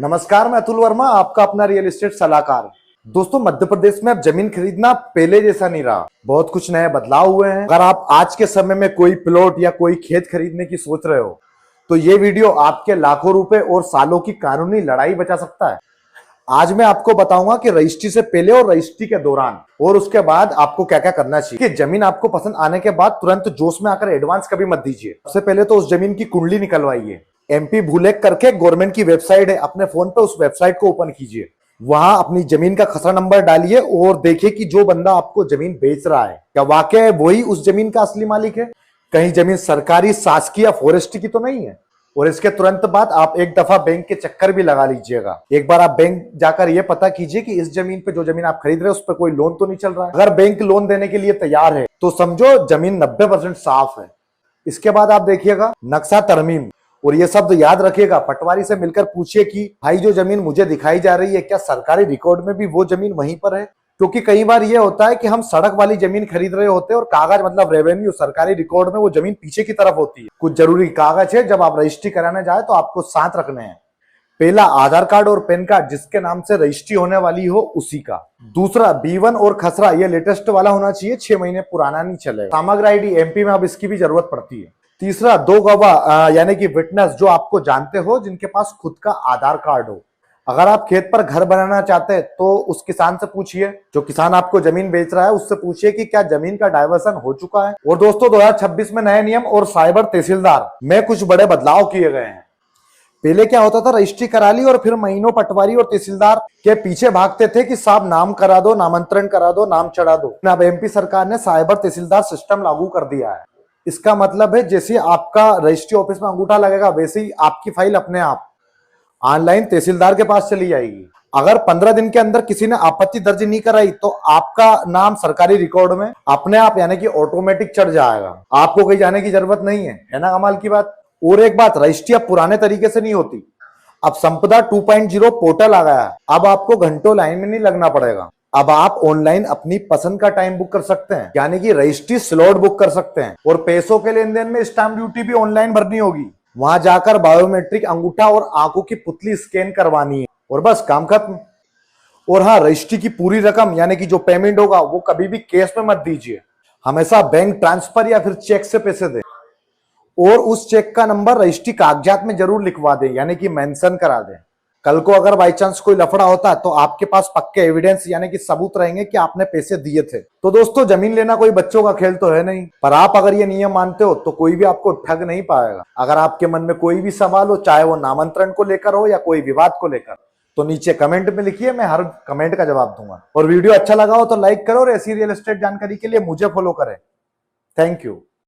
नमस्कार, मैं अतुल वर्मा, आपका अपना रियल एस्टेट सलाहकार। दोस्तों, मध्य प्रदेश में अब जमीन खरीदना पहले जैसा नहीं रहा। बहुत कुछ नए बदलाव हुए हैं। अगर आप आज के समय में कोई प्लॉट या कोई खेत खरीदने की सोच रहे हो तो ये वीडियो आपके लाखों रुपए और सालों की कानूनी लड़ाई बचा सकता है। आज मैं आपको बताऊंगा कि रजिस्ट्री से पहले और रजिस्ट्री के दौरान और उसके बाद आपको क्या क्या करना चाहिए। कि जमीन आपको पसंद आने के बाद तुरंत जोश में आकर एडवांस कभी मत दीजिए। सबसे पहले तो उस जमीन की कुंडली निकलवाइए। एमपी भूलेख करके गवर्नमेंट की वेबसाइट है, अपने फोन पे उस वेबसाइट को ओपन कीजिए। वहां अपनी जमीन का खसरा नंबर डालिए और देखिए कि जो बंदा आपको जमीन बेच रहा है क्या वाकई वही उस जमीन का असली मालिक है। कहीं जमीन सरकारी, शासकीय या फॉरेस्ट्री की तो नहीं है। और इसके तुरंत बाद आप एक दफा बैंक के चक्कर भी लगा लीजिएगा। एक बार आप बैंक जाकर यह पता कीजिए कि इस जमीन पे, जो जमीन आप खरीद रहे हैं, उस पर कोई लोन तो नहीं चल रहा है। अगर बैंक लोन देने के लिए तैयार है तो समझो जमीन 90% साफ है। इसके बाद आप देखिएगा नक्शा तरमीम, और ये शब्द याद रखिएगा। पटवारी से मिलकर पूछिए कि भाई जो जमीन मुझे दिखाई जा रही है क्या सरकारी रिकॉर्ड में भी वो जमीन वहीं पर है। क्योंकि कई बार ये होता है कि हम सड़क वाली जमीन खरीद रहे होते हैं और कागज, मतलब रेवेन्यू, सरकारी रिकॉर्ड में वो जमीन पीछे की तरफ होती है। कुछ जरूरी कागज है, जब आप रजिस्ट्री कराने जाए तो आपको साथ रखने हैं। पहला, आधार कार्ड और पैन कार्ड जिसके नाम से रजिस्ट्री होने वाली हो उसी का। दूसरा, B1 और खसरा, ये लेटेस्ट वाला होना चाहिए, 6 महीने पुराना नहीं चलेगा। समग्र आईडी, एमपी में अब इसकी भी जरूरत पड़ती है। तीसरा, 2 गवाह यानी कि विटनेस जो आपको जानते हो, जिनके पास खुद का आधार कार्ड हो। अगर आप खेत पर घर बनाना चाहते हैं तो उस किसान से पूछिए, जो किसान आपको जमीन बेच रहा है उससे पूछिए कि क्या जमीन का डाइवर्सन हो चुका है। और दोस्तों, 2026 में नए नियम और साइबर तहसीलदार में कुछ बड़े बदलाव किए गए हैं। पहले क्या होता था, रजिस्ट्री करा ली और फिर महीनों पटवारी और तहसीलदार के पीछे भागते थे कि साहब नाम करा दो, नामांतरण करा दो, नाम चढ़ा दो। अब एमपी सरकार ने साइबर तहसीलदार सिस्टम लागू कर दिया है। इसका मतलब है जैसे आपका रजिस्ट्री ऑफिस में अंगूठा लगेगा वैसे ही आपकी फाइल अपने आप ऑनलाइन तहसीलदार के पास चली जाएगी। अगर 15 दिन के अंदर किसी ने आपत्ति दर्ज नहीं कराई तो आपका नाम सरकारी रिकॉर्ड में अपने आप यानी कि ऑटोमेटिक चढ़ जाएगा। आपको कहीं जाने की जरूरत नहीं है ना कमाल की बात। और एक बात, रजिस्ट्री अब पुराने तरीके से नहीं होती। अब संपदा 2.0 पोर्टल आ गया है। अब आपको घंटों लाइन में नहीं लगना पड़ेगा। अब आप ऑनलाइन अपनी पसंद का टाइम बुक कर सकते हैं, यानी कि रजिस्ट्री स्लॉट बुक कर सकते हैं। और पैसों के लेन देन में स्टाम्प ड्यूटी भी ऑनलाइन भरनी होगी। वहां जाकर बायोमेट्रिक अंगूठा और आंखों की पुतली स्कैन करवानी है और बस काम खत्म। और हाँ, रजिस्ट्री की पूरी रकम यानी कि जो पेमेंट होगा वो कभी भी कैश में मत दीजिए। हमेशा बैंक ट्रांसफर या फिर चेक से पैसे दें। और उस चेक का नंबर रजिस्ट्री कागजात में जरूर लिखवा दें, यानी कि मेंशन करा दें। कल को अगर बाई चांस कोई लफड़ा होता है तो आपके पास पक्के एविडेंस यानी कि सबूत रहेंगे कि आपने पैसे दिए थे। तो दोस्तों, जमीन लेना कोई बच्चों का खेल तो है नहीं, पर आप अगर ये नियम मानते हो तो कोई भी आपको ठग नहीं पाएगा। अगर आपके मन में कोई भी सवाल हो, चाहे वो नामांतरण को लेकर हो या कोई विवाद को लेकर, तो नीचे कमेंट में लिखिए, मैं हर कमेंट का जवाब दूंगा। और वीडियो अच्छा लगा हो तो लाइक करो और ऐसी रियल एस्टेट जानकारी के लिए मुझे फॉलो करें। Thank you.